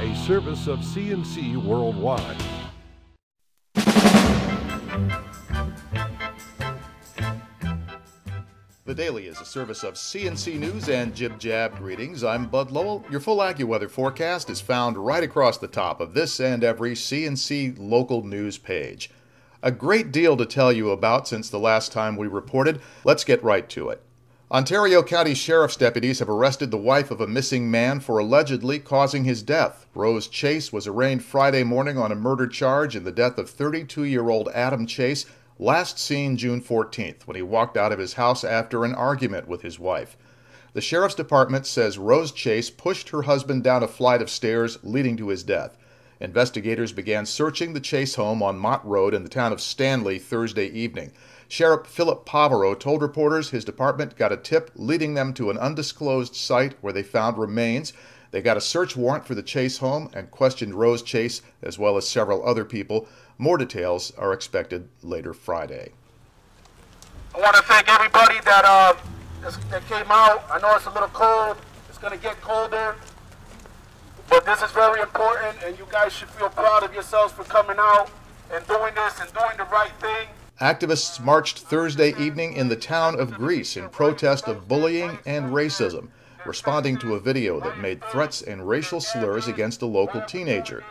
a service of CNC Worldwide. The Daily is a service of CNC News and Jib Jab greetings. I'm Bud Lowell. Your full AccuWeather forecast is found right across the top of this and every CNC local news page. A great deal to tell you about since the last time we reported. Let's get right to it. Ontario County Sheriff's deputies have arrested the wife of a missing man for allegedly causing his death. Rose Chase was arraigned Friday morning on a murder charge in the death of 32-year-old Adam Chase, last seen June 14th when he walked out of his house after an argument with his wife. The Sheriff's Department says Rose Chase pushed her husband down a flight of stairs leading to his death. Investigators began searching the Chase home on Mott Road in the town of Stanley Thursday evening. Sheriff Philip Pavaro told reporters his department got a tip leading them to an undisclosed site where they found remains. They got a search warrant for the Chase home and questioned Rose Chase as well as several other people. More details are expected later Friday. I want to thank everybody that came out. I know it's a little cold. It's going to get colder. But this is very important, and you guys should feel proud of yourselves for coming out and doing this and doing the right thing. Activists marched Thursday evening in the town of Greece in protest of bullying and racism, responding to a video that made threats and racial slurs against a local teenager.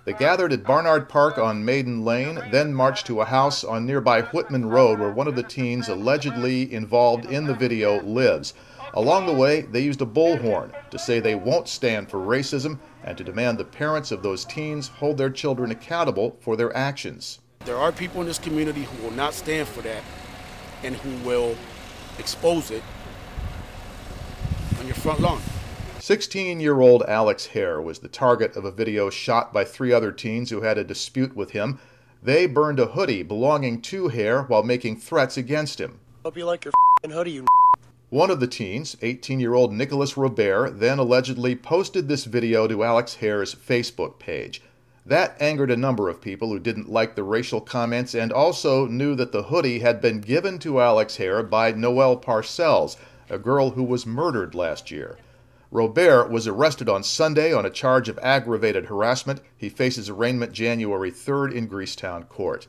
They gathered at Barnard Park on Maiden Lane, then marched to a house on nearby Whitman Road where one of the teens allegedly involved in the video lives. Along the way, they used a bullhorn to say they won't stand for racism and to demand the parents of those teens hold their children accountable for their actions. There are people in this community who will not stand for that and who will expose it on your front lawn. 16-year-old Alex Hare was the target of a video shot by three other teens who had a dispute with him. They burned a hoodie belonging to Hare while making threats against him. Hope you like your hoodie, you. One of the teens, 18-year-old Nicholas Robert, then allegedly posted this video to Alex Hare's Facebook page. That angered a number of people who didn't like the racial comments and also knew that the hoodie had been given to Alex Hare by Noelle Parcells, a girl who was murdered last year. Robert was arrested on Sunday on a charge of aggravated harassment. He faces arraignment January 3rd in Greecetown Court.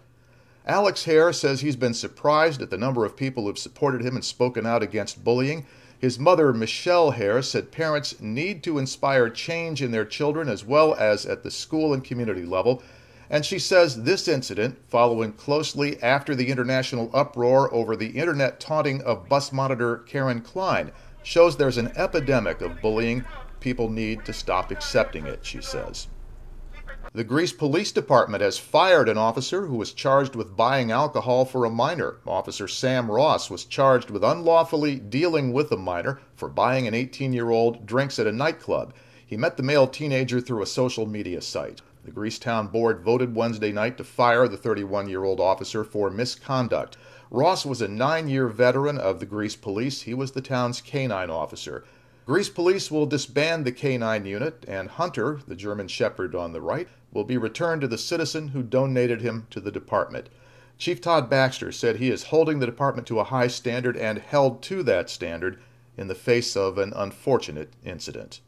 Alex Hare says he's been surprised at the number of people who've supported him and spoken out against bullying. His mother, Michelle Hare, said parents need to inspire change in their children as well as at the school and community level. And she says this incident, following closely after the international uproar over the internet taunting of bus monitor Karen Klein, shows there's an epidemic of bullying. People need to stop accepting it, she says. The Greece Police Department has fired an officer who was charged with buying alcohol for a minor. Officer Sam Ross was charged with unlawfully dealing with a minor for buying an 18-year-old drinks at a nightclub. He met the male teenager through a social media site. The Greecetown Board voted Wednesday night to fire the 31-year-old officer for misconduct. Ross was a 9-year veteran of the Greece Police. He was the town's canine officer. Greece Police will disband the canine unit, and Hunter, the German Shepherd on the right, will be returned to the citizen who donated him to the department. Chief Todd Baxter said he is holding the department to a high standard and held to that standard in the face of an unfortunate incident.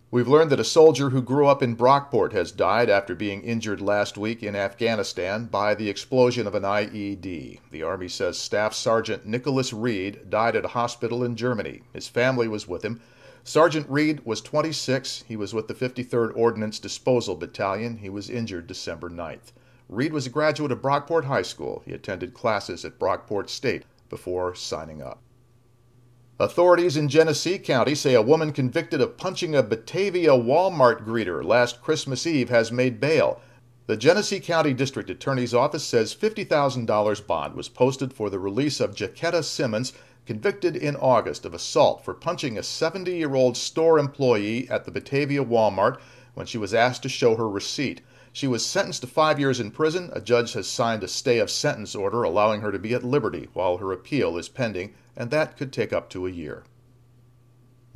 We've learned that a soldier who grew up in Brockport has died after being injured last week in Afghanistan by the explosion of an IED. The Army says Staff Sergeant Nicholas Reed died at a hospital in Germany. His family was with him. Sergeant Reed was 26. He was with the 53rd Ordnance Disposal Battalion. He was injured December 9th. Reed was a graduate of Brockport High School. He attended classes at Brockport State before signing up. Authorities in Genesee County say a woman convicted of punching a Batavia Walmart greeter last Christmas Eve has made bail. The Genesee County District Attorney's Office says $50,000 bond was posted for the release of Jaquetta Simmons, convicted in August of assault for punching a 70-year-old store employee at the Batavia Walmart when she was asked to show her receipt. She was sentenced to 5 years in prison. A judge has signed a stay of sentence order allowing her to be at liberty while her appeal is pending, and that could take up to a year.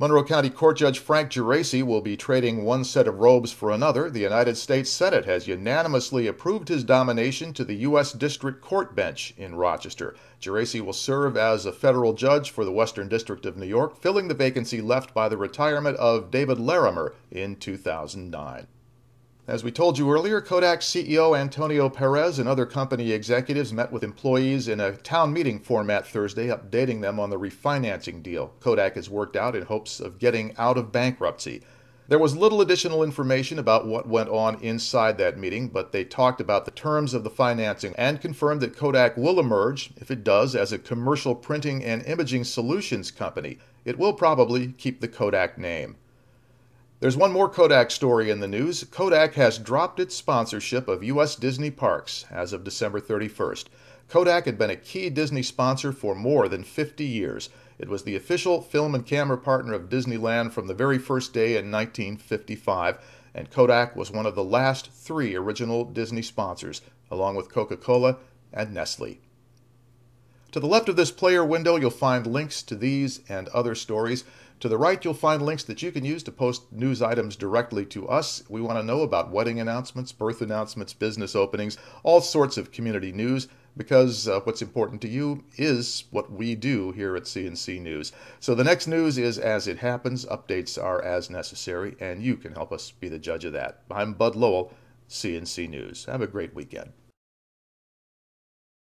Monroe County Court Judge Frank Geraci will be trading one set of robes for another. The United States Senate has unanimously approved his nomination to the U.S. District Court bench in Rochester. Geraci will serve as a federal judge for the Western District of New York, filling the vacancy left by the retirement of David Larimer in 2009. As we told you earlier, Kodak CEO Antonio Perez and other company executives met with employees in a town meeting format Thursday, updating them on the refinancing deal Kodak has worked out in hopes of getting out of bankruptcy. There was little additional information about what went on inside that meeting, but they talked about the terms of the financing and confirmed that Kodak will emerge, if it does, as a commercial printing and imaging solutions company. It will probably keep the Kodak name. There's one more Kodak story in the news. Kodak has dropped its sponsorship of U.S. Disney parks as of December 31st. Kodak had been a key Disney sponsor for more than 50 years. It was the official film and camera partner of Disneyland from the very first day in 1955, and Kodak was one of the last 3 original Disney sponsors, along with Coca-Cola and Nestle. To the left of this player window, you'll find links to these and other stories. To the right, you'll find links that you can use to post news items directly to us. We want to know about wedding announcements, birth announcements, business openings, all sorts of community news, because what's important to you is what we do here at CNC News. So the next news is as it happens, updates are as necessary, and you can help us be the judge of that. I'm Bud Lowell, CNC News. Have a great weekend.